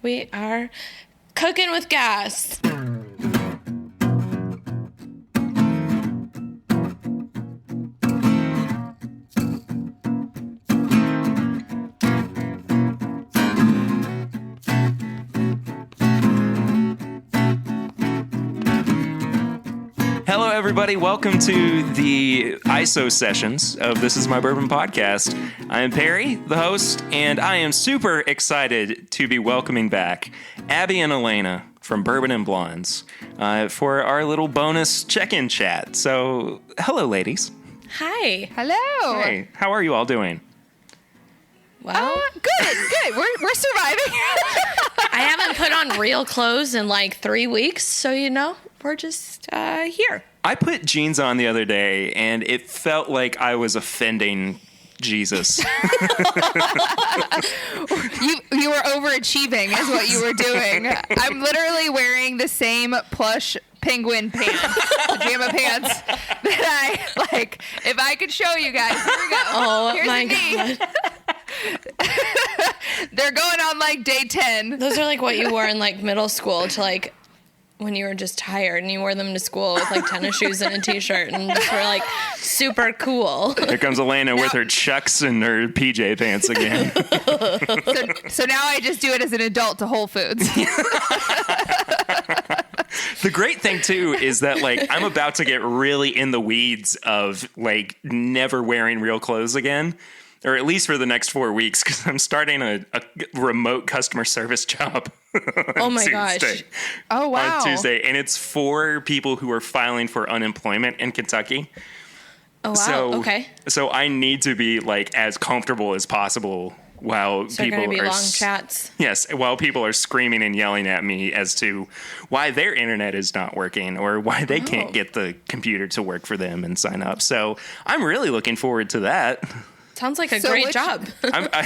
we are cooking with gas. Hello, everybody. Welcome to the Isosessions of This Is My Bourbon podcast. I am Perry, the host, and I am super excited to be welcoming back Abby and Alaina from Bourbon Blondes for our little bonus check-in chat. So, hello, ladies. Hi. Hello. Hey, how are you all doing? Well, Good. We're surviving. I haven't put on real clothes in like 3 weeks, so we're just here. I put jeans on the other day, and it felt like I was offending Jesus. You were overachieving is what you were doing. I'm literally wearing the same plush penguin pants, pajama pants that I like. If I could show you guys, here we go. Oh, here's my me. God. They're going on like day 10. Those are like what you wore in like middle school to like when you were just tired and you wore them to school with like tennis shoes and a t-shirt and just were like super cool. Here comes Alaina with her Chucks and her PJ pants again. So now I just do it as an adult to Whole Foods. The great thing, too, is that, like, I'm about to get really in the weeds of, like, never wearing real clothes again, or at least for the next 4 weeks, because I'm starting a remote customer service job. Oh, my gosh. Oh, wow. On Tuesday, and it's for people who are filing for unemployment in Kentucky. Oh, wow. Okay. So I need to be, like, as comfortable as possible while So people going to be are long chats. Yes, while people are screaming and yelling at me as to why their internet is not working or why they can't get the computer to work for them and sign up. So I'm really looking forward to that. Sounds like a great job.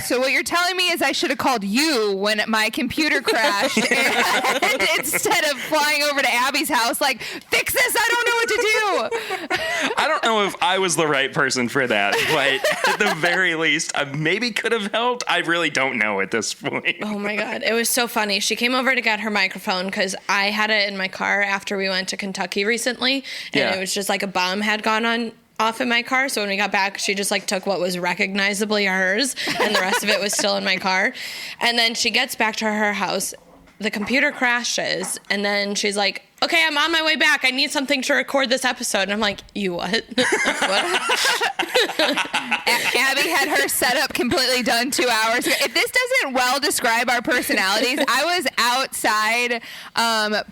So what you're telling me is I should have called you when my computer crashed and instead of flying over to Abby's house, like, fix this, I don't know what to do. I don't know if I was the right person for that, but at the very least, I maybe could have helped. I really don't know at this point. Oh my God. It was so funny. She came over to get her microphone because I had it in my car after we went to Kentucky recently. And it was just like a bomb had gone off in my car. So when we got back, she just like took what was recognizably hers and the rest of it was still in my car. And then she gets back to her house. The computer crashes. And then she's like, okay, I'm on my way back. I need something to record this episode. And I'm like, you what? What? Abby had her setup completely done 2 hours ago. If this doesn't well describe our personalities, I was outside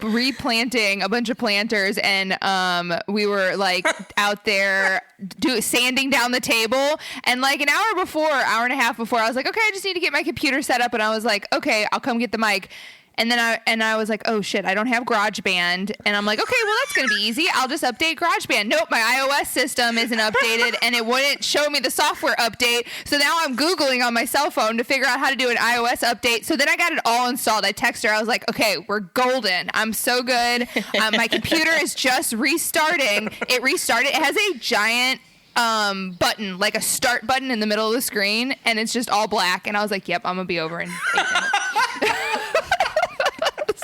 replanting a bunch of planters, and we were like out there sanding down the table. And like an hour and a half before, I was like, okay, I just need to get my computer set up. And I was like, okay, I'll come get the mic. And then I was like, oh shit, I don't have GarageBand. And I'm like, okay, well that's gonna be easy. I'll just update GarageBand. Nope, my iOS system isn't updated and it wouldn't show me the software update. So now I'm Googling on my cell phone to figure out how to do an iOS update. So then I got it all installed. I texted her, I was like, okay, we're golden. I'm so good. My computer is just restarting. It restarted. It has a giant button, like a start button in the middle of the screen, and it's just all black. And I was like, yep, I'm gonna be over in 8 minutes.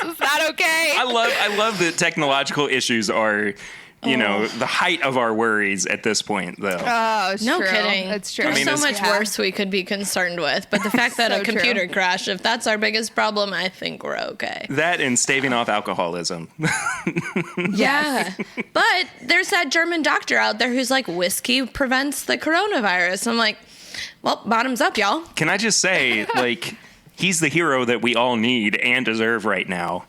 It's not okay. I love that technological issues are, the height of our worries at this point, though. Oh, it's no true. kidding. It's true. There's so much worse we could be concerned with. But the fact that So a computer crashed, if that's our biggest problem, I think we're okay. That and staving off alcoholism. Yeah. But there's that German doctor out there who's like, whiskey prevents the coronavirus. I'm like, well, bottoms up, y'all. Can I just say, like, he's the hero that we all need and deserve right now.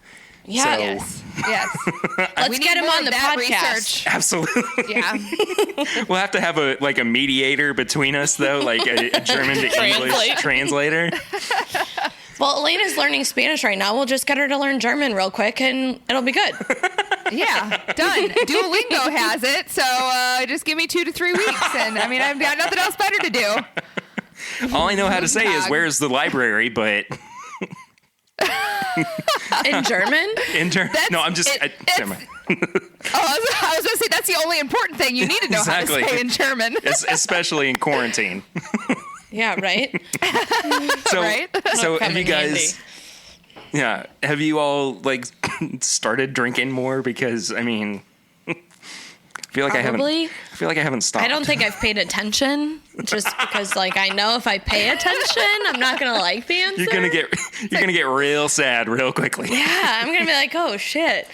Yeah. So, Yes. Let's get him on the podcast. Research. absolutely. Yeah. We'll have to have a mediator between us, though, like a German to English translator. Well, Elena's learning Spanish right now. We'll just get her to learn German real quick, and it'll be good. Yeah, done. Duolingo has it, so just give me 2 to 3 weeks, and I mean, I've got nothing else better to do. All I know how to say is, where's the library, but... In German? No, I'm just... never mind. I was going to say, that's the only important thing you need to know Exactly. how to say in German. Especially in quarantine. Yeah, right? So, Right? so Come have you in guys... Yeah. Have you all like started drinking more? Because I mean, I feel like Probably. I feel like I haven't stopped. I don't think I've paid attention just because like I know if I pay attention, I'm not going to like the answer. You're gonna get real sad real quickly. Yeah, I'm going to be like, oh shit.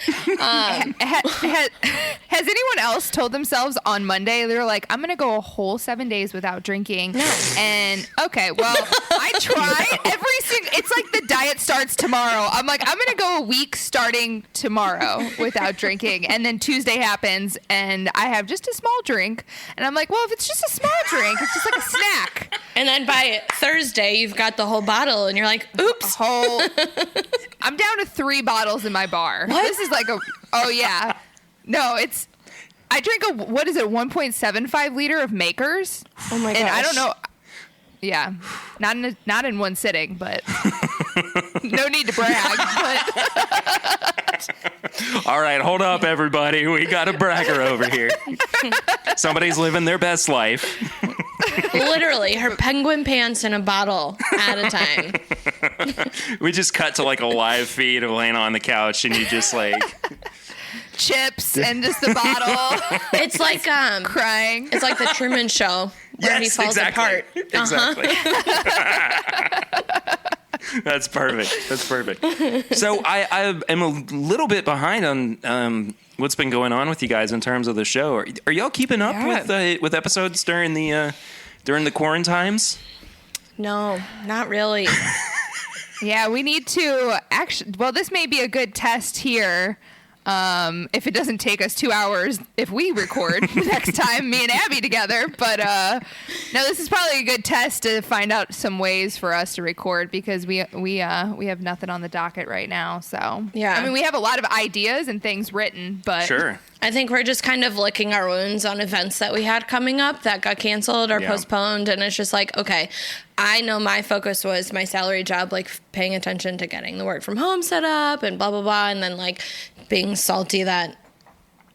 Has anyone else told themselves on Monday, they were like, I'm going to go a whole 7 days without drinking? No. And okay, well, I try every single, it's like the diet starts tomorrow. I'm like, I'm going to go a week starting tomorrow without drinking. And then Tuesday happens and I have just a small drink. And I'm like, well, if it's just a small drink, it's just like a snack. And then by Thursday, you've got the whole bottle and you're like, oops. I'm down to 3 bottles in my bar. What? This is like oh yeah. No, I drink a 1.75 liter of Makers. Oh my gosh. And I don't know. Yeah, not in one sitting, but no need to brag. But All right, hold up, everybody. We got a bragger over here. Somebody's living their best life. Literally, her penguin pants in a bottle at a time. We just cut to like a live feed of Elena on the couch, and you just like chips and just the bottle. It's like crying. It's like the Truman Show where he falls apart. Exactly. That's perfect. So I am a little bit behind on what's been going on with you guys in terms of the show. Are y'all keeping up with episodes during the quarantines? No, not really. Yeah, we need to actually. Well, this may be a good test here. If it doesn't take us 2 hours if we record next time, me and Abby together. But no, this is probably a good test to find out some ways for us to record because we have nothing on the docket right now. So yeah, I mean, we have a lot of ideas and things written, but sure. I think we're just kind of licking our wounds on events that we had coming up that got canceled or postponed. And it's just like, okay, I know my focus was my salary job, like paying attention to getting the work from home set up and blah, blah, blah. And then like being salty that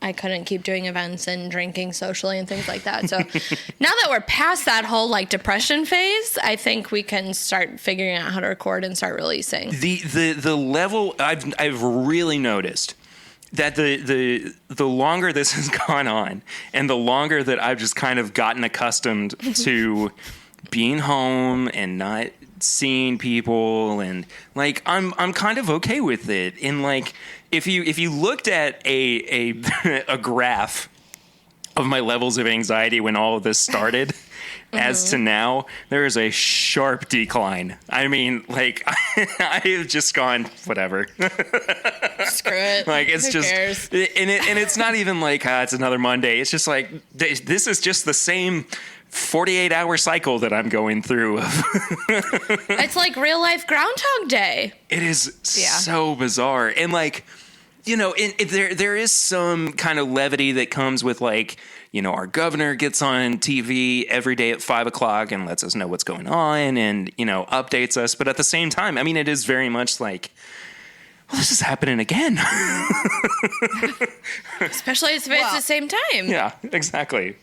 I couldn't keep doing events and drinking socially and things like that. So now that we're past that whole like depression phase, I think we can start figuring out how to record and start releasing. The level I've really noticed that the longer this has gone on and the longer that I've just kind of gotten accustomed to being home and not seeing people and like I'm kind of okay with it. And like if you looked at a graph of my levels of anxiety when all of this started as to now, there is a sharp decline. I mean, like I have just gone whatever. Screw it. Like it's Who just cares? and it's not even like it's another Monday. It's just like this is just the same 48-hour cycle that I'm going through. It's like real life Groundhog Day. It is so bizarre. And like, you know, there is some kind of levity that comes with like, you know, our governor gets on TV every day at 5:00 and lets us know what's going on and, you know, updates us. But at the same time, I mean, it is very much like, well, this is happening again. Especially if it's the same time. Yeah, exactly.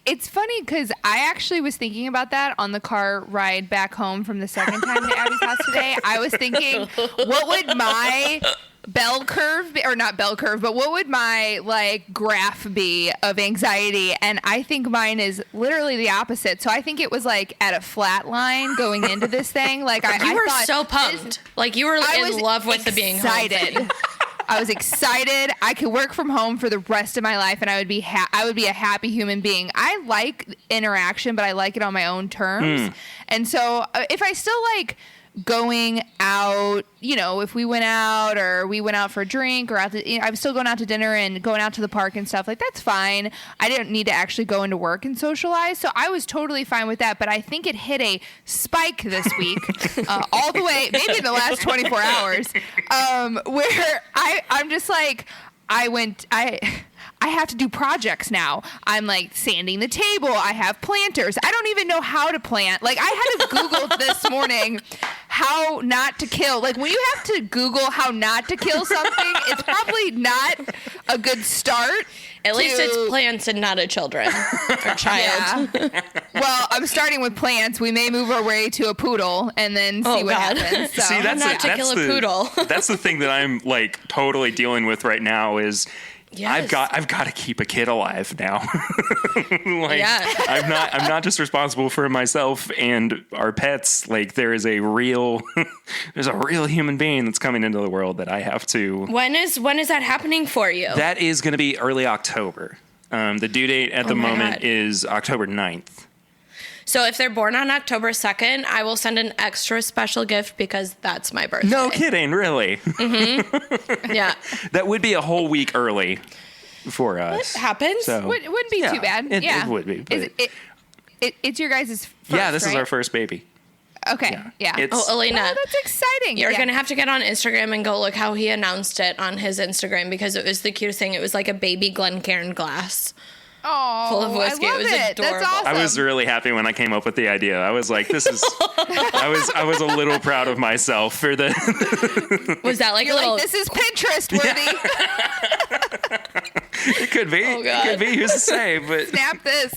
it's funny because I actually was thinking about that on the car ride back home from the second time to Abby's house today. I was thinking, what would my bell curve be, or not bell curve, but what would my like graph be of anxiety? And I think mine is literally the opposite. So I think it was like at a flat line going into this thing. Like you were thought so pumped. Like you were in love with the being home thing. I was excited. I could work from home for the rest of my life, and I would be a happy human being. I like interaction, but I like it on my own terms. And so, if I still like going out, you know, if we went out or we went out for a drink or out to, you know, I was still going out to dinner and going out to the park and stuff, like that's fine. I didn't need to actually go into work and socialize, so I was totally fine with that. But I think it hit a spike this week, all the way, maybe in the last 24 hours, where I'm just like, I have to do projects now. I'm like sanding the table. I have planters. I don't even know how to plant. Like I had to Google this morning how not to kill. Like when you have to Google how not to kill something, it's probably not a good start. At least it's plants and not a children or child. Yeah. Well, I'm starting with plants. We may move our way to a poodle and then see what happens. So. See, poodle. That's the thing that I'm like totally dealing with right now is I've got to keep a kid alive now. I'm not just responsible for myself and our pets. Like there's a real human being that's coming into the world that I have to. When is that happening for you? That is going to be early October. The due date at the moment is October 9th. So if they're born on October 2nd, I will send an extra special gift because that's my birthday. No kidding, really? Mm-hmm. Yeah. That would be a whole week early for us. It happens. So, wouldn't be too bad. It would be. It's your guys' first, this is our first baby. Okay, yeah. Alaina. Oh, that's exciting. You're going to have to get on Instagram and go look how he announced it on his Instagram because it was the cutest thing. It was like a baby Glencairn glass. Oh, full of whiskey. I love it was adorable. That's awesome. I was really happy when I came up with the idea. I was like, this is, I was a little proud of myself for the. Was that like You're a little. This is Pinterest worthy. It could be. Oh, God. It could be. Who's to say? But Snap this.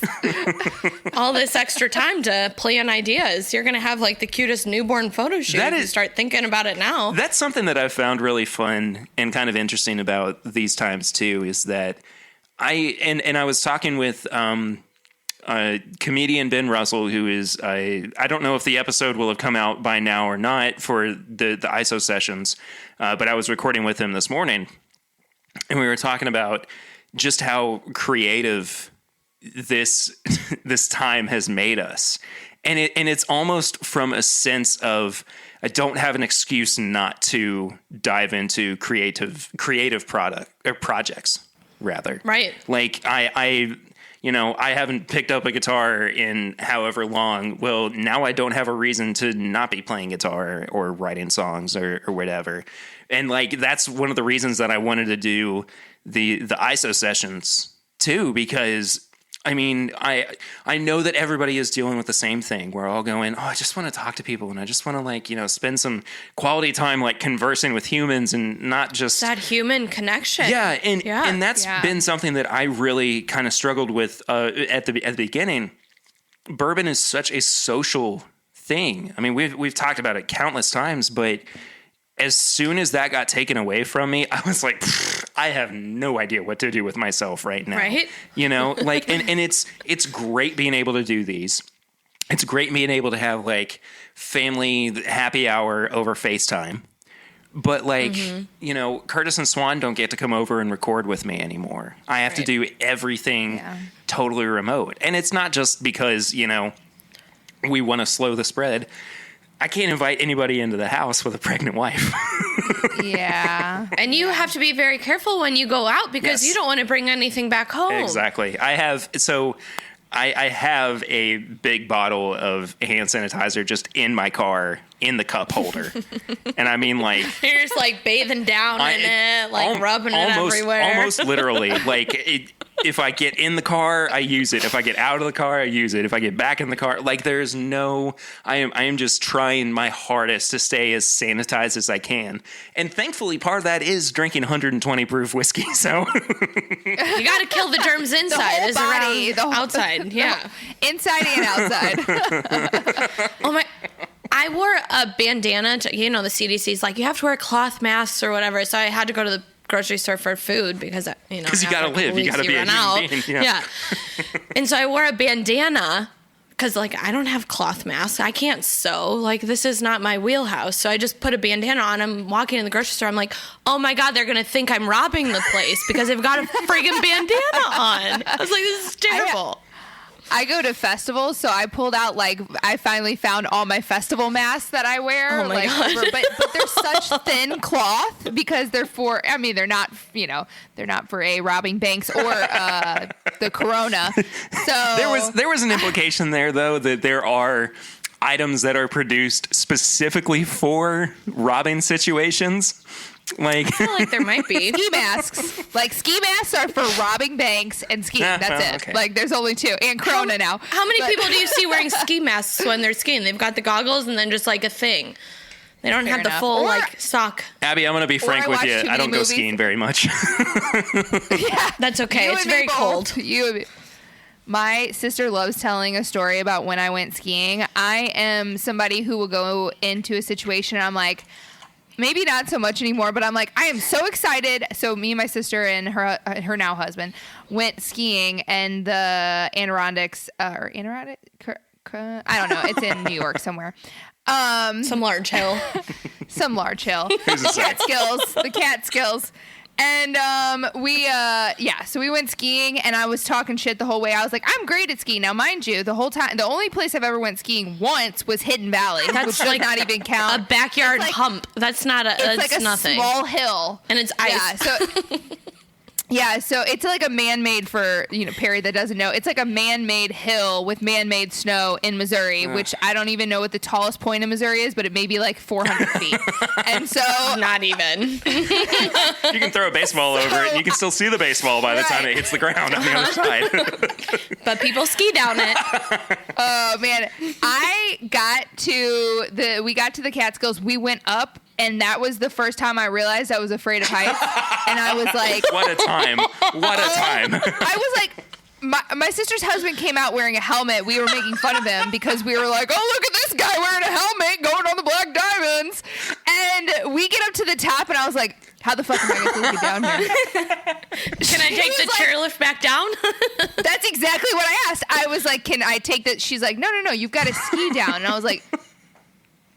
All this extra time to plan ideas. You're going to have like the cutest newborn photo shoot. You start thinking about it now. That's something that I've found really fun and kind of interesting about these times too, is that I was talking with comedian Ben Russell, who is I don't know if the episode will have come out by now or not for the Isosessions, but I was recording with him this morning, and we were talking about just how creative this time has made us, and it's almost from a sense of I don't have an excuse not to dive into creative product or projects. Rather. Right. Like I haven't picked up a guitar in however long. Well, now I don't have a reason to not be playing guitar or writing songs or whatever. And like, that's one of the reasons that I wanted to do the Isosessions too, because I mean, I know that everybody is dealing with the same thing. We're all going, I just want to talk to people and I just want to like, spend some quality time like conversing with humans and not just that human connection. Yeah, and that's been something that I really kind of struggled with at the beginning. Bourbon is such a social thing. I mean, we've talked about it countless times, but as soon as that got taken away from me, I was like, I have no idea what to do with myself right now. Right. Like, and it's great being able to do these. It's great being able to have like family happy hour over FaceTime. But like, Curtis and Swan don't get to come over and record with me anymore. I have to do everything totally remote. And it's not just because, we want to slow the spread. I can't invite anybody into the house with a pregnant wife. Yeah. And you have to be very careful when you go out because you don't want to bring anything back home. Exactly. I have a big bottle of hand sanitizer just in my car in the cup holder. And I mean, like, you're just like bathing down in it, like rubbing it everywhere. Almost literally. Like, if I get in the car, I use it. If I get out of the car, I use it. If I get back in the car, like there's no, I am just trying my hardest to stay as sanitized as I can. And thankfully part of that is drinking 120 proof whiskey. So you got to kill the germs inside as around outside. Yeah. Inside and outside. Oh my. I wore a bandana to, the CDC's like, you have to wear cloth masks or whatever. So I had to go to the grocery store for food because you gotta live, you gotta be a human being. Yeah. And so I wore a bandana because like I don't have cloth masks, I can't sew, like this is not my wheelhouse. So I just put a bandana on. I'm walking in the grocery store, I'm like, oh my god, they're gonna think I'm robbing the place because they've got a friggin' bandana on. I was like, this is terrible. I go to festivals, so I pulled out, like, I finally found all my festival masks that I wear. Oh my God. But they're such thin cloth because they're they're not, they're not for robbing banks or the corona. So there was an implication there, though, that there are items that are produced specifically for robbing situations. Like, I feel like there might be ski masks. Like, ski masks are for robbing banks and skiing. That's it. Okay. Like, there's only two. And Corona now. How many people do you see wearing ski masks when they're skiing? They've got the goggles and then just like a thing. They don't have the enough. full, Or- sock. Abby, I'm going to be frank I with watch you. too I many don't go movies. skiing very much. Yeah. That's okay. You It's and me very both. cold. You and me. My sister loves telling a story about when I went skiing. I am somebody who will go into a situation and I'm like, maybe not so much anymore, but I'm like, I am so excited. So me and my sister and her now husband went skiing, and the Adirondacks, I don't know. It's in New York somewhere. Some large hill. Some large hill. Who's to say? The Catskills. And so we went skiing, and I was talking shit the whole way. I was like, I'm great at skiing. Now, mind you, the whole time, the only place I've ever went skiing once was Hidden Valley, which does not even count. A backyard hump. That's not It's that's like a nothing. small hill. And it's ice. So it's like a man-made, for Perry that doesn't know, it's like a man-made hill with man-made snow in Missouri, which I don't even know what the tallest point in Missouri is, but it may be like 400 feet. And so Not even. You can throw a baseball over it, and you can still see the baseball by the time it hits the ground on the other side. But people ski down it. oh man, we got to the Catskills. We went up, and that was the first time I realized I was afraid of heights. And I was like, What a time. What a time. I was like, my sister's husband came out wearing a helmet. We were making fun of him because we were like, oh, look at this guy wearing a helmet going on the Black Diamonds. And we get up to the top, and I was like, how the fuck am I going to get down here? Can I take the chairlift back down? That's exactly what I asked. I was like, can I take that? She's like, no, you've got to ski down. And I was like,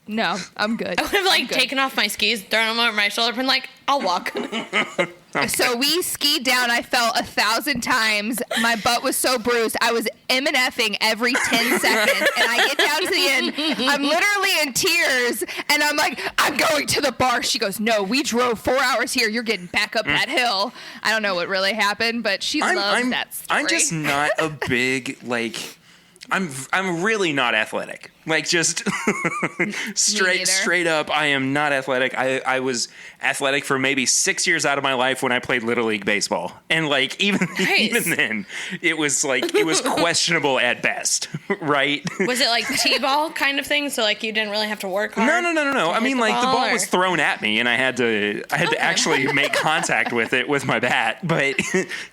no, I'm good. I would have taken off my skis, thrown them over my shoulder, and like, I'll walk. So we skied down. I fell 1,000 times. My butt was so bruised. I was MNFing every 10 seconds. And I get down to the end. I'm literally in tears. And I'm like, I'm going to the bar. She goes, no, we drove 4 hours here. You're getting back up that hill. I don't know what really happened, but she loves that story. I'm just not a big, I'm really not athletic. Just straight up, I am not athletic. I was athletic for maybe 6 years out of my life when I played Little League baseball. And even then, it was questionable at best, right? Was it like T-ball kind of thing? So you didn't really have to work hard? No. I mean, the ball was thrown at me, and I had to actually make contact with it with my bat. But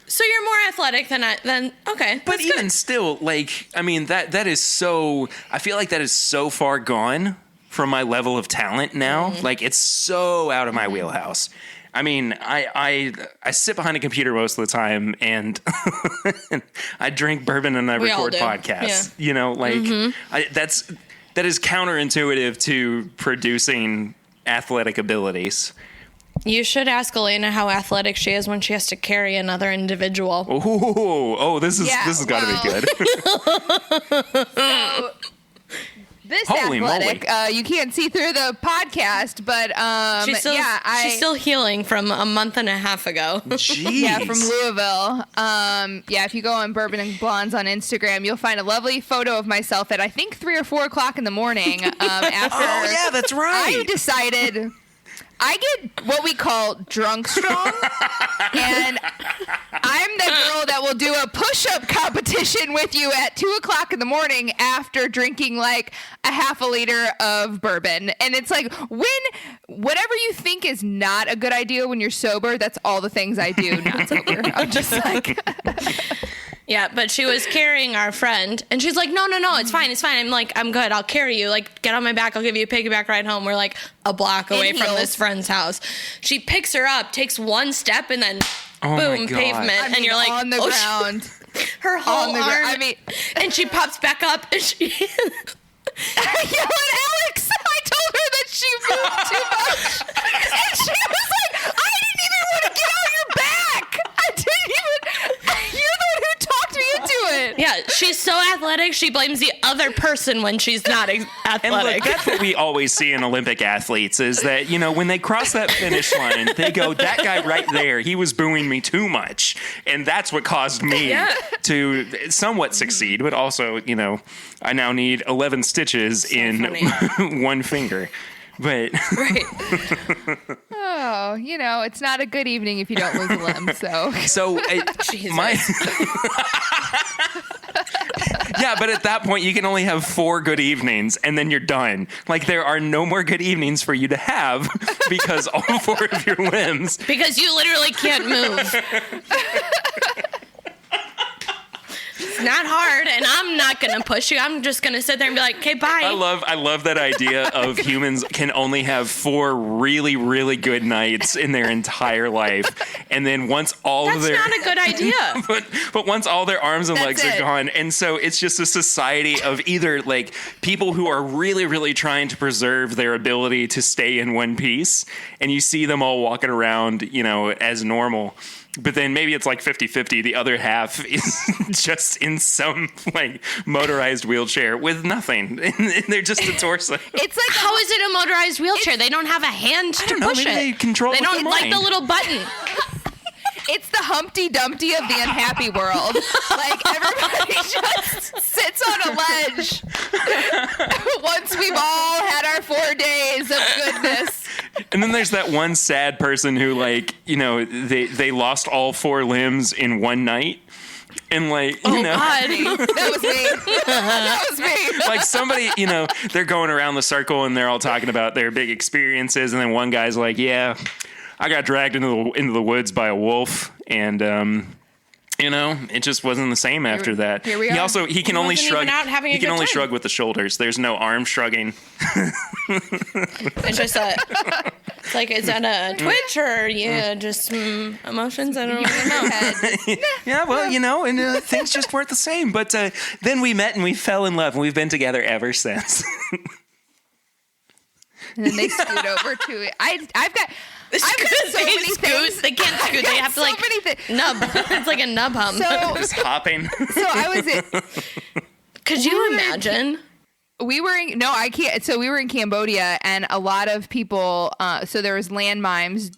so you're more athletic than okay. But even still, that is so. I feel like that is so far gone from my level of talent now. Mm-hmm. It's so out of my wheelhouse. I mean, I sit behind a computer most of the time, and I drink bourbon and I record podcasts. Yeah. That is counterintuitive to producing athletic abilities. You should ask Alaina how athletic she is when she has to carry another individual. This has got to be good. So, this Holy athletic, moly. You can't see through the podcast, but She's still healing from a month and a half ago. Jeez. Yeah, from Louisville. If you go on Bourbon and Blondes on Instagram, you'll find a lovely photo of myself at I think 3 or 4 o'clock in the morning. After Oh yeah, that's right. I decided I get what we call drunk strong, and I'm the girl that will do a push-up competition with you at 2 o'clock in the morning after drinking a half a liter of bourbon. And it's whatever you think is not a good idea when you're sober, that's all the things I do not sober. I'm just Yeah, but she was carrying our friend, and she's like, no, it's fine. I'm like, I'm good. I'll carry you. Get on my back. I'll give you a piggyback ride home. We're a block away from this friend's house. She picks her up, takes one step, and then boom, pavement. And you're like, on the ground. Her whole arm. And she pops back up, and she... I yelled at Alex. I told her that she moved too much. And she was like, I didn't even want to get on your back. I didn't even... You're the one who talked me into it. Yeah, she's so athletic, she blames the other person when she's not athletic. And look, that's what we always see in Olympic athletes is that, when they cross that finish line, they go, that guy right there, he was booing me too much. And that's what caused me to somewhat succeed. But also, I now need 11 stitches in one finger. But right. Oh, it's not a good evening if you don't lose a limb. So Yeah, but at that point, you can only have 4 good evenings, and then you're done. Like, there are no more good evenings for you to have because all 4 of your limbs... Because you literally can't move. It's not hard, and I'm not going to push you. I'm just going to sit there and be like, okay, bye. I love that idea of humans can only have 4 really, really good nights in their entire life. And then once all That's of their... not a good idea. But once all their arms and legs That's are it. gone, and so it's just a society of either like people who are really, really trying to preserve their ability to stay in one piece, and you see them all walking around, you know, as normal. But then maybe it's like 50-50. The other half is just in some like motorized wheelchair with nothing. And they're just a torso. It's like How is it a motorized wheelchair? They don't have a hand to don't know, push maybe it. they control it They with don't their like mind. the little button. It's the Humpty Dumpty of the unhappy world. Like, everybody just sits on a ledge once we've all had our 4 days of goodness. And then there's that one sad person who, like, you know, they lost all 4 limbs in one night. And, like, you know, God. That was me. That was me. like somebody, you know, they're going around the circle and they're all talking about their big experiences. And then one guy's like, yeah, I got dragged into the woods by a wolf. And, you know, it just wasn't the same after that. Here we are. He can only wasn't shrug. even out having a He can good only time. shrug with the shoulders. There's no arm shrugging. It's just it's like, is that a twitch or just emotions? I don't know. Yeah, well, you know, and things just weren't the same. But then we met and we fell in love, and we've been together ever since. And then they scoot over to it. I've got so They many scoot. things. They can't scoot. They have to so like many nub. It's like a nub hum. Just hopping. So I was at. Could you imagine? We were in, no, I can't. So we were in Cambodia, and a lot of people. So there was landmines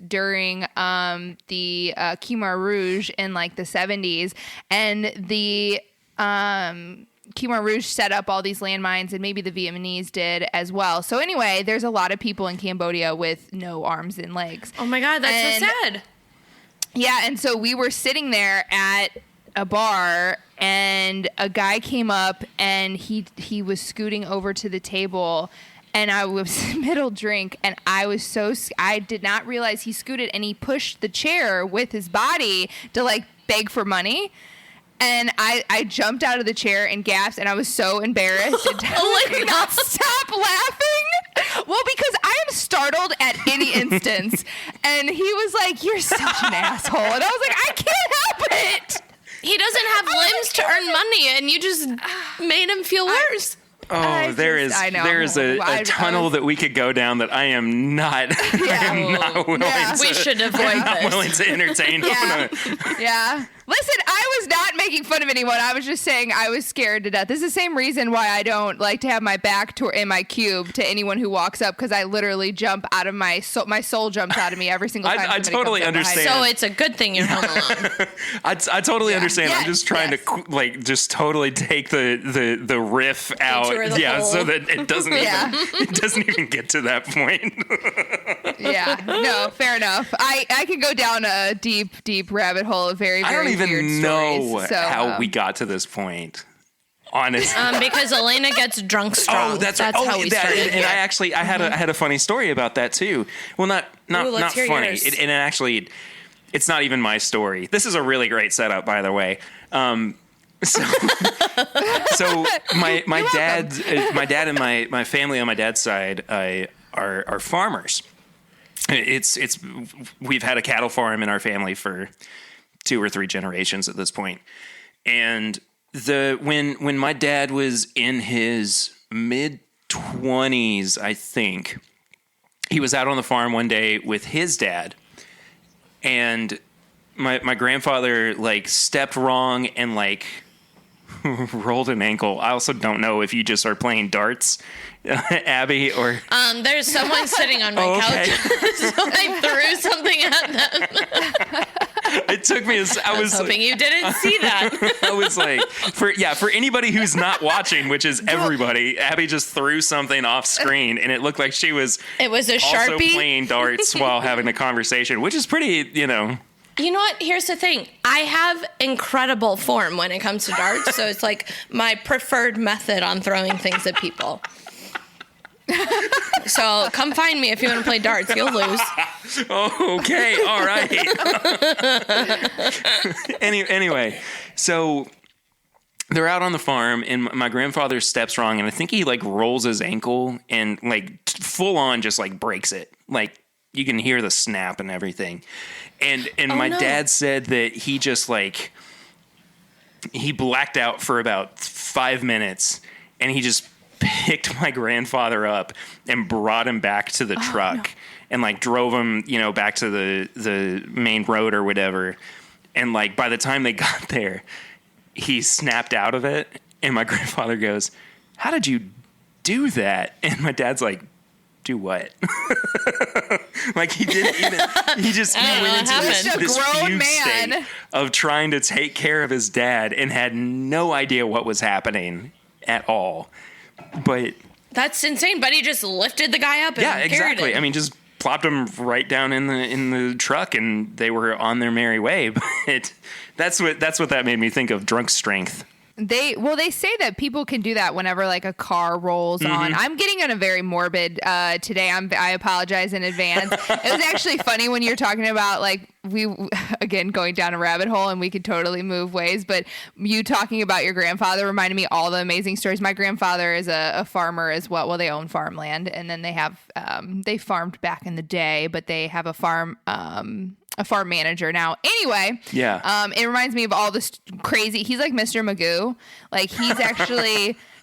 during the Khmer Rouge in like the 70s, and the Khmer Rouge set up all these landmines, and maybe the Vietnamese did as well. So anyway, there's a lot of people in Cambodia with no arms and legs. Oh my God, that's so sad. Yeah, and so we were sitting there at a bar, and a guy came up, and he was scooting over to the table, and I was middle drink, and I did not realize he scooted, and he pushed the chair with his body to like beg for money. And I jumped out of the chair and gasped, and I was so embarrassed and could not stop laughing. Well, because I am startled at any instance. And he was like, "You're such an asshole." And I was like, "I can't help it." He doesn't have limbs to earn money, and you just made him feel worse. Oh, there is a tunnel that we could go down that I am not. I am not willing. Yeah. To, We should avoid I'm not willing this. to entertain. Yeah. Yeah. Listen, I was not making fun of anyone. I was just saying I was scared to death. This is the same reason why I don't like to have my back in my cube to anyone who walks up, because I literally jump out of my soul jumps out of me every single time. I somebody totally comes up behind me. understand. So it's a good thing you're home alone. I totally understand. Yeah, I'm just trying to like just totally take the riff out, Detour the hole. so that it doesn't Yeah. it doesn't even get to that point. Yeah, no, fair enough. I can go down a deep rabbit hole of very, I very don't even weird know stories. So, how we got to this point. Honestly. Because Alaina gets drunk strong. Oh, that's right. How we started. And here. I had a funny story about that too. Well, not Ooh, let's not hear funny. yours. It's not even my story. This is a really great setup, by the way. So my dad and my family on my dad's side are farmers. We've had a cattle farm in our family for 2 or 3 generations at this point. And when my dad was in his mid-20s, I think, he was out on the farm one day with his dad, and my grandfather like stepped wrong and like rolled an ankle. I also don't know if you just are playing darts, Abby, or There's someone sitting on my couch, so I threw something at them. it took me as I was Hoping you didn't see that. I was like, for anybody who's not watching, which is everybody, Abby just threw something off screen, and it looked like she was It was a also Sharpie. playing darts while having a conversation, which is pretty, You know what? Here's the thing. I have incredible form when it comes to darts, so it's like my preferred method on throwing things at people. So come find me if you want to play darts. You'll lose. Okay, all right. Anyway, so they're out on the farm, and my grandfather steps wrong, and I think he like rolls his ankle and like full on just like breaks it. Like you can hear the snap and everything. And my dad said that he just like he blacked out for about 5 minutes, and he just picked my grandfather up and brought him back to the truck and like drove him, back to the main road or whatever. And like by the time they got there, he snapped out of it, and my grandfather goes, "How did you do that?" And my dad's like, "Do what?" Like he didn't even. He went into this fugue state of trying to take care of his dad and had no idea what was happening at all. But that's insane. But he just lifted the guy up and carried exactly. him. I mean, just plopped him right down in the truck, and they were on their merry way. But that's what that made me think of, drunk strength. They say that people can do that whenever like a car rolls on. I'm getting on a very morbid today. I apologize in advance. It was actually funny when you're talking about like again going down a rabbit hole, and we could totally move ways. But you talking about your grandfather reminded me all the amazing stories. My grandfather is a farmer as well. Well, they own farmland, and then they have they farmed back in the day, but they have a farm manager now. Anyway, it reminds me of all this crazy. He's like Mr. Magoo. Like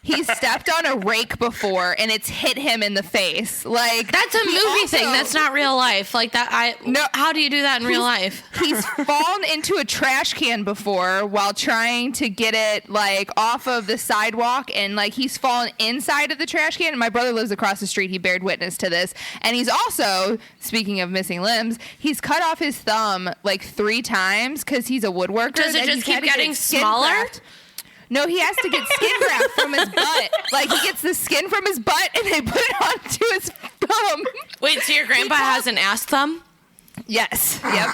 he's stepped on a rake before, and it's hit him in the face. Like that's a movie thing. That's not real life. Like that. How do you do that in real life? He's fallen into a trash can before while trying to get it like off of the sidewalk, and like he's fallen inside of the trash can. And my brother lives across the street. He bared witness to this. And he's also, speaking of missing limbs, he's cut off his thumb like 3 times because he's a woodworker. Does it just keep getting smaller? No, he has to get skin graft from his butt. Like, he gets the skin from his butt, and they put it onto his thumb. Wait, so your grandpa has an ass thumb? Yes. Yep.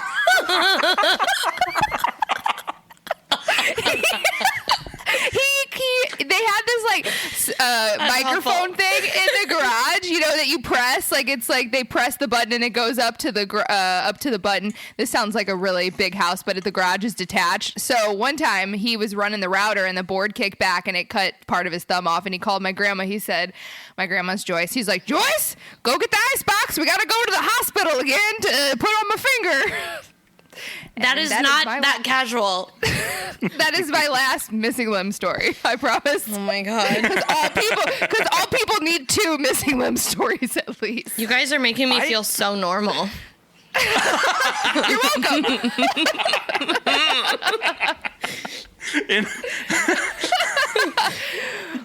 They had this like microphone thing in the garage, that you press. Like it's like they press the button and it goes up to the button. This sounds like a really big house, but the garage is detached. So one time he was running the router and the board kicked back and it cut part of his thumb off. And he called my grandma. He said, my grandma's Joyce. He's like, "Joyce, go get the ice box. We got to go to the hospital again to put on my finger." That is not that casual. That is my last missing limb story. I promise. Oh my God. Because all people need 2 missing limb stories at least. You guys are making me feel so normal. You're welcome.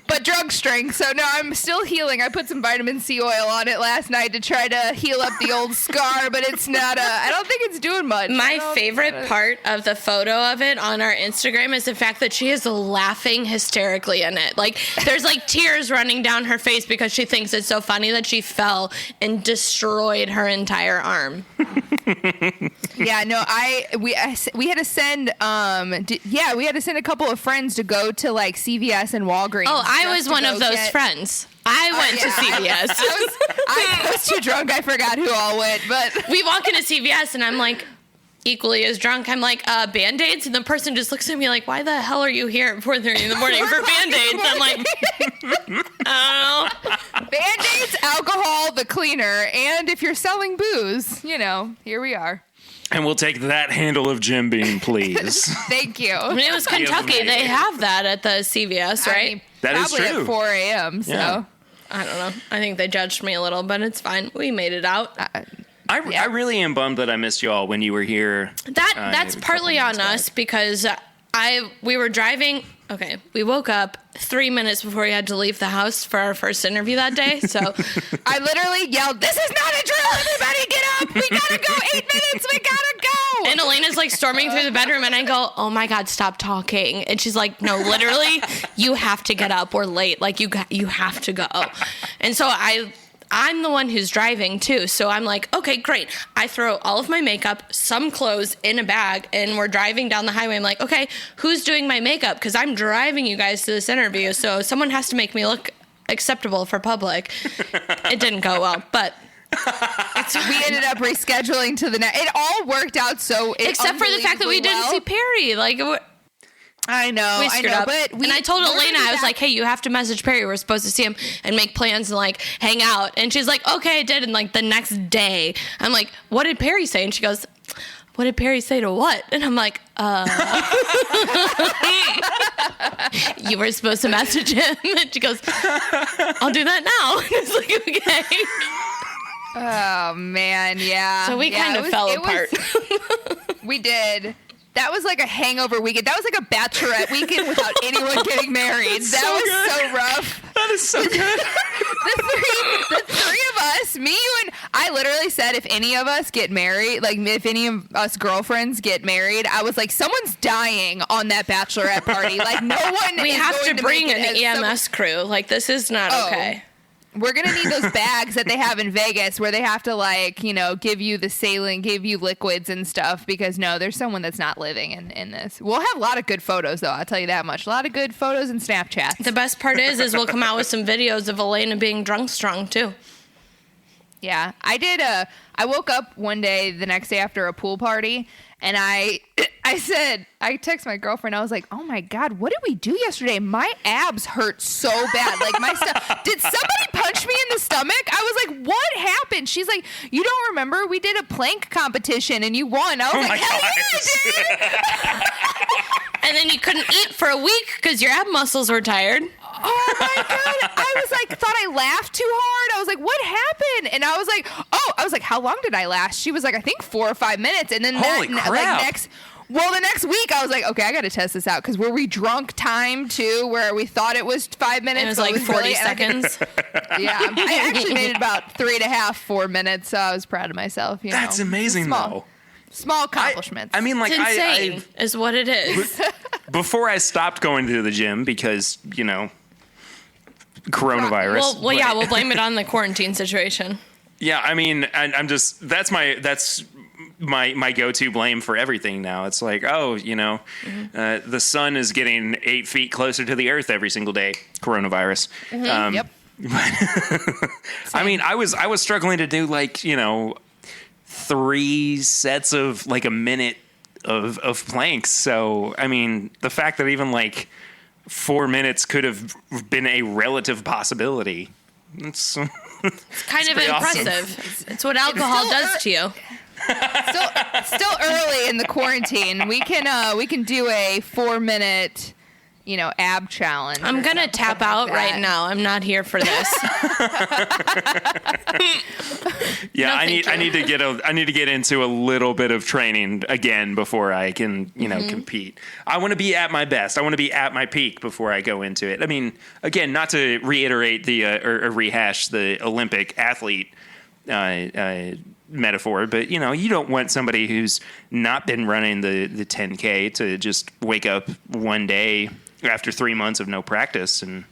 But drug strength. So no, I'm still healing. I put some vitamin C oil on it last night to try to heal up the old scar, but it's not. I don't think it's doing much. My favorite part of the photo of it on our Instagram is the fact that she is laughing hysterically in it. Like there's like tears running down her face because she thinks it's so funny that she fell and destroyed her entire arm. Yeah, no, we had to send we had to send a couple of friends to go to like CVS and Walgreens. Oh, I was one of those friends. I went to CVS. I was too drunk. I forgot who all went, but we walk into CVS and I'm like equally as drunk. I'm like, Band-Aids? And the person just looks at me like, why the hell are you here at 4:30 in the morning for Band-Aids? I'm like, I don't know. Band-Aids, alcohol, the cleaner, and if you're selling booze, here we are. And we'll take that handle of Jim Beam, please. Thank you. I mean, it was Kentucky. They have that at the CVS, right? I mean, that is true. Probably at 4 a.m., so. Yeah. I don't know. I think they judged me a little, but it's fine. We made it out. I really am bummed that I missed you all when you were here. That's partly on us because we were driving. Okay, we woke up 3 minutes before we had to leave the house for our first interview that day. So I literally yelled, "This is not a drill! Everybody get up! We gotta go! 8 minutes! We gotta go!" And Alaina's like storming through the bedroom, and I go, "Oh my God, stop talking!" And she's like, "No, literally, you have to get up. We're late. Like you have to go." And so I I'm the one who's driving too. So I'm like, okay, great. I throw all of my makeup, some clothes in a bag, and we're driving down the highway. I'm like, okay, who's doing my makeup? Because I'm driving you guys to this interview. So someone has to make me look acceptable for public. It didn't go well, but we ended up rescheduling to the next. It all worked out so except for the fact that we didn't see Perry. Like, I know, but and I told Alaina, I was like, hey, you have to message Perry. We're supposed to see him and make plans and like hang out. And she's like, okay, I did. And like the next day, I'm like, what did Perry say? And she goes, what did Perry say to what? And I'm like, you were supposed to message him. And she goes, I'll do that now. And it's like, okay. Oh man, yeah. So we kind of fell apart. We did. That was like a hangover weekend. That was like a bachelorette weekend without anyone getting married. That was so rough. That is so good. the three of us, me, you, and I literally said if any of us get married, like if any of us girlfriends get married, I was like, someone's dying on that bachelorette party. Like no one. We is have going to bring an EMS crew. Like this is not okay. We're going to need those bags that they have in Vegas where they have to, like, you know, give you the saline, give you liquids and stuff because, no, there's someone that's not living in this. We'll have a lot of good photos, though. I'll tell you that much. A lot of good photos and Snapchats. The best part is we'll come out with some videos of Alaina being drunk strong, too. Yeah. I woke up one day the next day after a pool party and I texted my girlfriend. I was like, oh my God, what did we do yesterday? My abs hurt so bad. Like my stuff. Did somebody punch me in the stomach? I was like, what happened? She's like, you don't remember? We did a plank competition and you won. I was like, hell yeah, I did. And then you couldn't eat for a week because your ab muscles were tired. Oh my God. I was like, thought I laughed too hard. I was like, what happened? And I was like, how long did I last? She was like, I think 4 or 5 minutes. And then Holy crap. the next week I was like, okay, I got to test this out. Cause were we drunk time too, where we thought it was 5 minutes? It was like 40 seconds. Yeah. I actually made it about 3.5, 4 minutes. So I was proud of myself. You That's know. amazing though. Small accomplishments. I mean, like, It's insane is what it is. Before I stopped going to the gym because, you know, coronavirus. Well, yeah, we'll blame it on the quarantine situation. Yeah, I mean, I'm just that's my go-to blame for everything now. It's like, oh, you know, the sun is getting 8 feet closer to the earth every single day. Coronavirus. Yep. I mean, I was struggling to do like, you know, 3 sets of like a minute of planks. So, I mean, the fact that even like 4 minutes could have been a relative possibility. It's kind of impressive. Awesome. It's what alcohol does to you. Still early in the quarantine. We can do a 4-minute, you know, ab challenge. I'm gonna tap out right now. I'm not here for this. Yeah, No, I need to get into a little bit of training again before I can, you know, compete. I want to be at my best. I want to be at my peak before I go into it. I mean, again, not to reiterate or rehash the Olympic athlete metaphor, but you know, you don't want somebody who's not been running the 10K to just wake up one day after 3 months of no practice and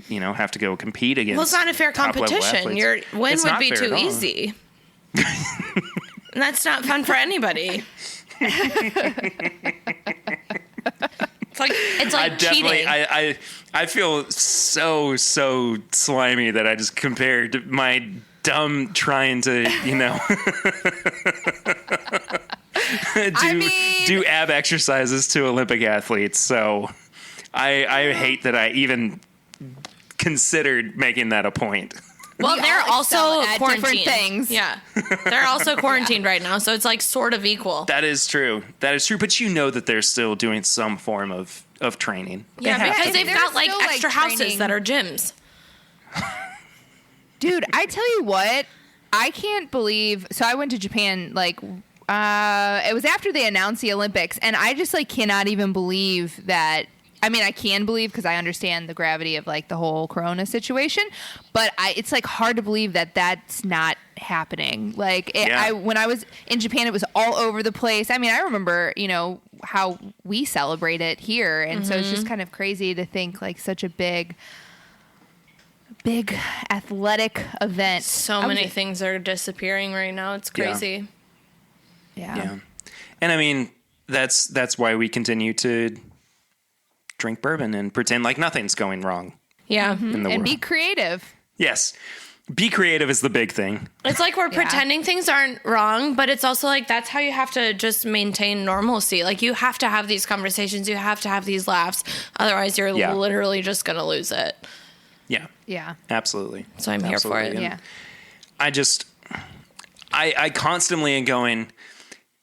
you know, have to go compete against. Well, it's not a fair competition. Your win would be too easy. And that's not fun for anybody. It's like cheating. I feel so slimy that I just compared my dumb trying to, you know, do ab exercises to Olympic athletes. So I hate that I even considered making that a point. Well, they're also quarantined. Things. Yeah, they're also quarantined right now, so it's like sort of equal. That is true. But you know that they're still doing some form of training. Yeah, because they've got like still, extra houses that are gyms. Dude, I tell you what, I can't believe. So I went to Japan like it was after they announced the Olympics, and I just like cannot even believe that. I mean, I can believe because I understand the gravity of like the whole Corona situation, but it's like hard to believe that that's not happening. Like when I was in Japan, it was all over the place. I mean, I remember, you know, how we celebrate it here. And so it's just kind of crazy to think like such a big big athletic event. So many things are disappearing right now. It's crazy. Yeah. And I mean, that's why we continue to drink bourbon and pretend like nothing's going wrong. Yeah. In the And world. be creative. Yes. Be creative is the big thing. It's like we're pretending things aren't wrong, but it's also like that's how you have to just maintain normalcy. Like you have to have these conversations, you have to have these laughs. Otherwise, you're literally just going to lose it. Yeah. Yeah. Absolutely. So I'm here for it. And Yeah. I constantly am going,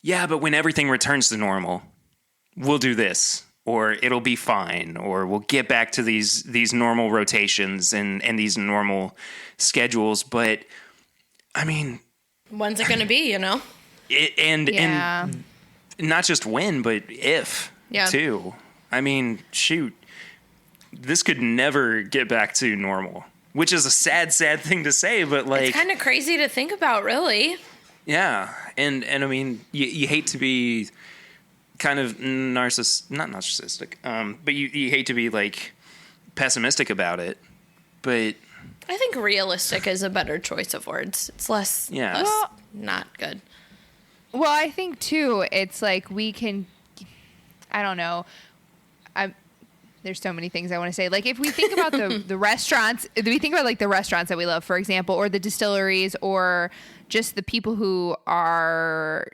yeah, but when everything returns to normal, we'll do this, or it'll be fine, or we'll get back to these normal rotations and these normal schedules. But I mean, when's it going to be, you know? And not just when, but if too. I mean, shoot, this could never get back to normal, which is a sad thing to say, but like, it's kind of crazy to think about, really. Yeah. And I mean, you hate to be kind of not narcissistic, but you hate to be like pessimistic about it, but I think realistic is a better choice of words. It's less not good. Well, I think too, it's like we can, I don't know. There's so many things I want to say. Like if we think about the restaurants, if we think about like the restaurants that we love, for example, or the distilleries, or just the people who are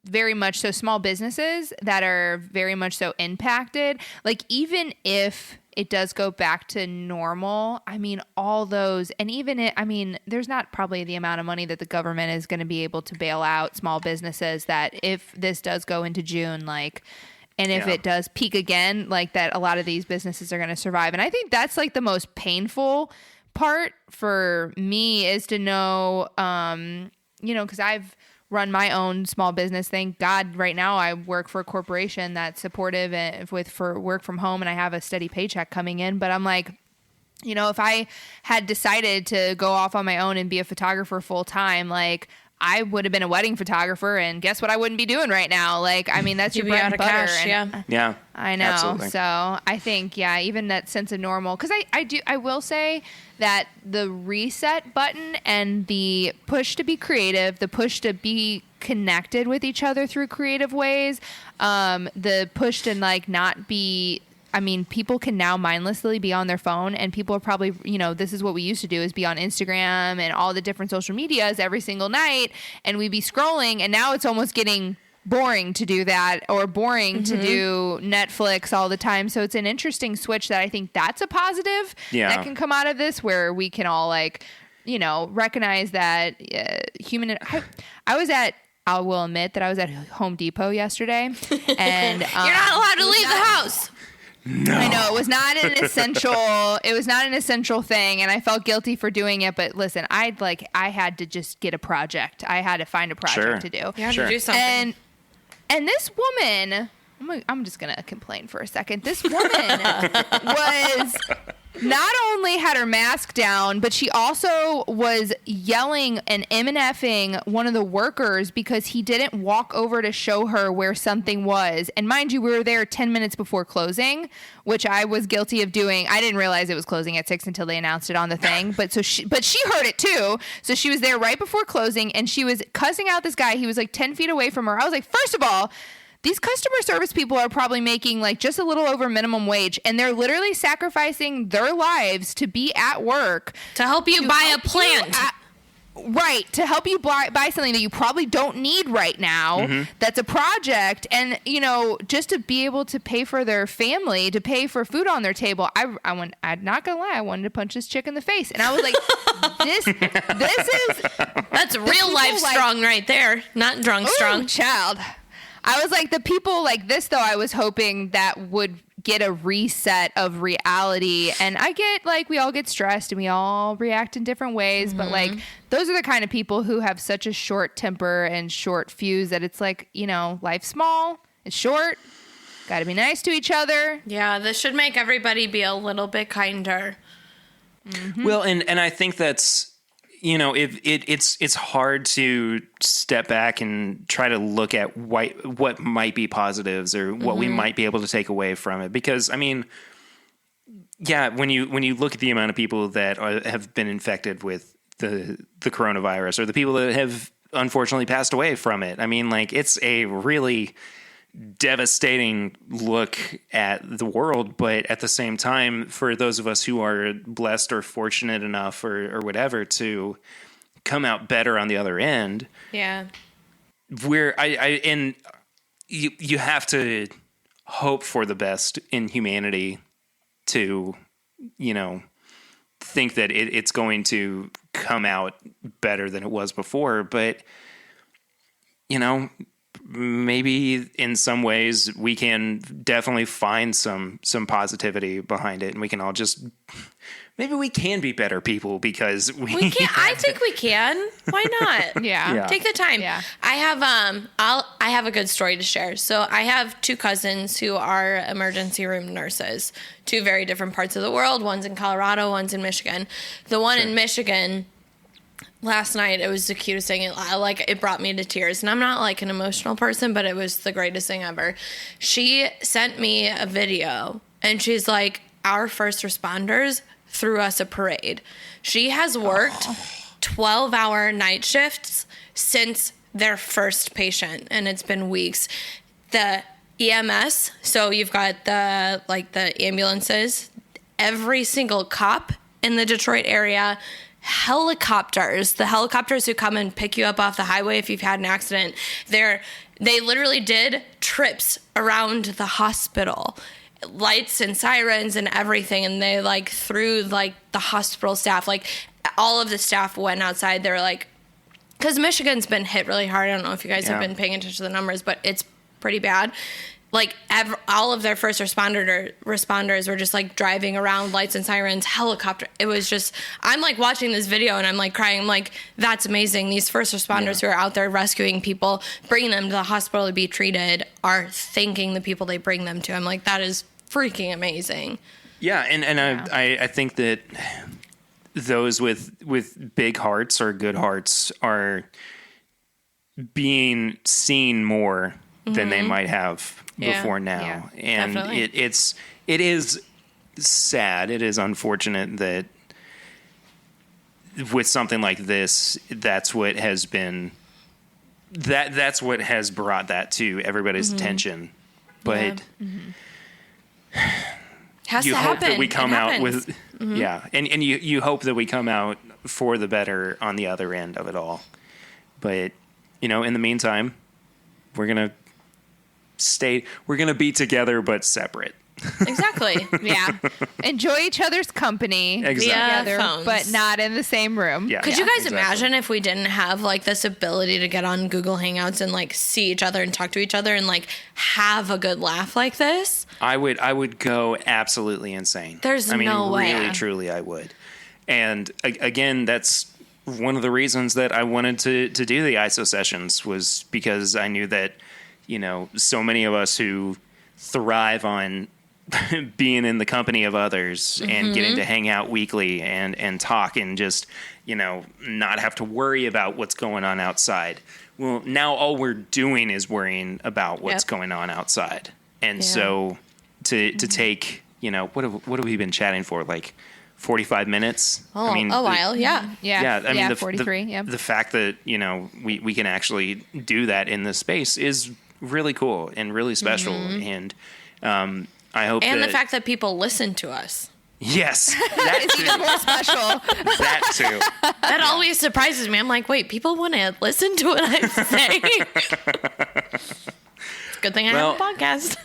very much so small businesses that are very much so impacted. Like even if it does go back to normal, I mean, all those, and even there's not probably the amount of money that the government is going to be able to bail out small businesses that if this does go into June, like, and if it does peak again, like that a lot of these businesses are going to survive. And I think that's like the most painful part for me is to know, because I've run my own small business. Thank God right now I work for a corporation that's supportive and for work from home, and I have a steady paycheck coming in. But I'm like, if I had decided to go off on my own and be a photographer full time, like I would have been a wedding photographer, and guess what I wouldn't be doing right now? Like, I mean, that's your bread and butter. Cash, yeah. I know. Absolutely. So I think, even that sense of normal, because I will say that the reset button and the push to be creative, the push to be connected with each other through creative ways, the push to like not be, people can now mindlessly be on their phone, and people are probably, this is what we used to do, is be on Instagram and all the different social medias every single night, and we'd be scrolling, and now it's almost getting boring to do that, or boring to do Netflix all the time. So it's an interesting switch that I think that's a positive that can come out of this, where we can all like, recognize that I will admit that I was at Home Depot yesterday, and you're not allowed to leave the house. No. I know it was not an essential. It was not an essential thing, and I felt guilty for doing it. But listen, I had to just get a project. I had to find a project to do. You had to do something. And this woman, I'm just gonna complain for a second. This woman was not only had her mask down, but she also was yelling and MNFing one of the workers because he didn't walk over to show her where something was. And mind you, we were there 10 minutes before closing, which I was guilty of doing. I didn't realize it was closing at 6 until they announced it on the thing. But she heard it too. So she was there right before closing, and she was cussing out this guy. He was like 10 feet away from her. I was like, first of all, these customer service people are probably making like just a little over minimum wage, and they're literally sacrificing their lives to be at work to help you buy a plant. To help you buy something that you probably don't need right now. That's a project, and just to be able to pay for their family, to pay for food on their table. I'm not gonna lie, I wanted to punch this chick in the face, and I was like, that's real life strong right there, not drunk strong. Child. I was like, the people like this, though, I was hoping that would get a reset of reality. And I get, like, we all get stressed and we all react in different ways. But, like, those are the kind of people who have such a short temper and short fuse that it's like, life's small, it's short, got to be nice to each other. Yeah, this should make everybody be a little bit kinder. Well, and I think that's, it's hard to step back and try to look at what might be positives or what we might be able to take away from it. Because, yeah, when you look at the amount of people that have been infected with the coronavirus, or the people that have unfortunately passed away from it, I mean, like, it's a really devastating look at the world. But at the same time, for those of us who are blessed or fortunate enough or whatever to come out better on the other end, Yeah. and you have to hope for the best in humanity to, think that it's going to come out better than it was before. But, maybe in some ways we can definitely find some positivity behind it, and we can all just, maybe we can be better people because we can. I think we can. Why not? Yeah. Take the time. Yeah. I have a good story to share. So I have two cousins who are emergency room nurses, two very different parts of the world. One's in Colorado, one's in Michigan. The one in Michigan, last night, it was the cutest thing. It brought me to tears. And I'm not like an emotional person, but it was the greatest thing ever. She sent me a video and she's like, our first responders threw us a parade. She has worked 12-hour night shifts since their first patient, and it's been weeks. The EMS, so you've got the ambulances, every single cop in the Detroit area, helicopters, the helicopters who come and pick you up off the highway if you've had an accident, they literally did trips around the hospital, lights and sirens and everything, and they threw the hospital staff, all of the staff went outside. They were like, because Michigan's been hit really hard. I don't know if you guys have been paying attention to the numbers, but it's pretty bad. All of their first responders were just driving around, lights and sirens, helicopter. It was just, I'm watching this video and I'm crying. I'm like, that's amazing. These first responders who are out there rescuing people, bringing them to the hospital to be treated, are thanking the people they bring them to. I'm like, that is freaking amazing. Yeah. And I think that those with big hearts or good hearts are being seen more than they might have before now. And definitely. it is sad. It is unfortunate that with something like this, that's what has been, that's what has brought that to everybody's attention. But Has you to hope happen. that we come It out happens. with, and you hope that we come out for the better on the other end of it all. But, in the meantime, we're going to be together but separate. Exactly. Yeah. Enjoy each other's company Exactly. together, Phones. but not in the same room. Yeah. Could you guys exactly. imagine if we didn't have this ability to get on Google Hangouts and see each other and talk to each other and have a good laugh like this? I would go absolutely insane. There's no way. Really, truly, I would. And again, that's one of the reasons that I wanted to do the Isosessions, was because I knew that, so many of us who thrive on being in the company of others and getting to hang out weekly and talk and just, not have to worry about what's going on outside. Well, now all we're doing is worrying about what's going on outside. And so to take, what have we been chatting for? 45 minutes? Oh, a while, yeah. Yeah. I mean, 43. The fact that, we can actually do that in this space is really cool and really special. And I hope And the fact that people listen to us. Yes. That It's too. even more special. That too. That always surprises me. I'm like, wait, people want to listen to what I'm saying? It's a good thing I have a podcast.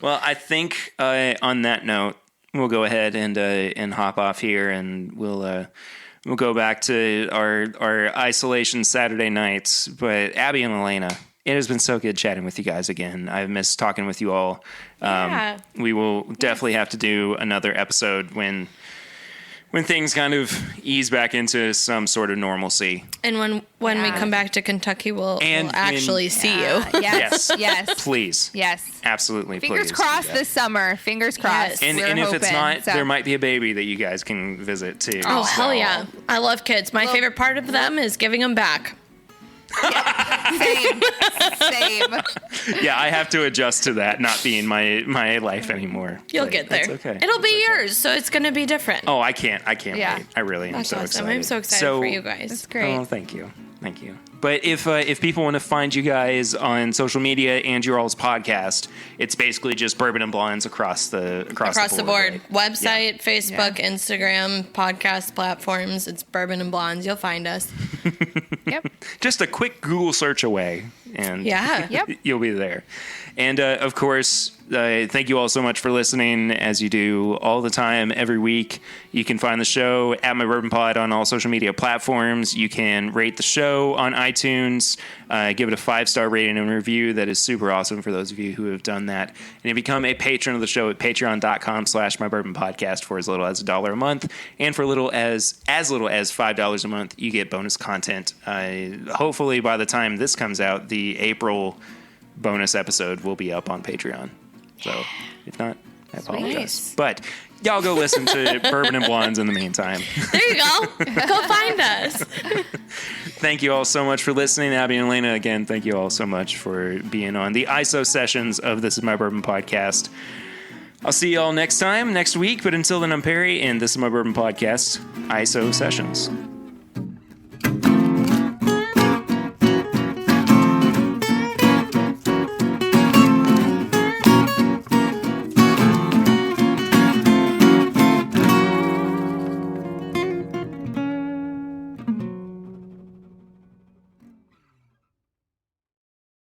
Well, I think on that note, we'll go ahead and hop off here, and we'll go back to our isolation Saturday nights. But Abby and Alaina, it has been so good chatting with you guys again. I've missed talking with you all. We will definitely have to do another episode when things kind of ease back into some sort of normalcy. And when we come back to Kentucky, we'll actually see you. Yes. Yes. Please. Yes. Absolutely. Fingers please. crossed this summer. Fingers crossed. Yes. And if it's hoping, not, so. there might be a baby that you guys can visit too. Oh, So- hell yeah. I love kids. My favorite part of them is giving them back. Same. Yeah, I have to adjust to that not being my life anymore. You'll But get there. That's okay. It'll be yours, so it's going to be different. Oh, I can't Yeah. wait. I really am That's so awesome. excited. I'm so excited for you guys. That's great. Oh, thank you. But if people want to find you guys on social media and your all's podcast, it's basically just Bourbon and Blondes across the board. Right? Right? Website, Facebook, Instagram, podcast platforms. It's Bourbon and Blondes. You'll find us. Yep. Just a quick Google search away, and Yep. you'll be there. And of course, thank you all so much for listening, as you do all the time, every week. You can find the show at My Bourbon Pod on all social media platforms. You can rate the show on iTunes, give it a 5-star rating and review. That is super awesome for those of you who have done that. And you become a patron of the show at patreon.com/mybourbonpodcast for as little as $1 a month. And for little as little as $5 a month, you get bonus content. Hopefully by the time this comes out, the April bonus episode will be up on Patreon. So if not, I apologize. Nice. But y'all go listen to Bourbon and Blondes in the meantime. There you go. Go find us. Thank you all so much for listening. Abby and Alaina, again, thank you all so much for being on the Isosessions of This Is My Bourbon podcast. I'll see you all next week. But until then, I'm Perry, and this is My Bourbon podcast, Isosessions.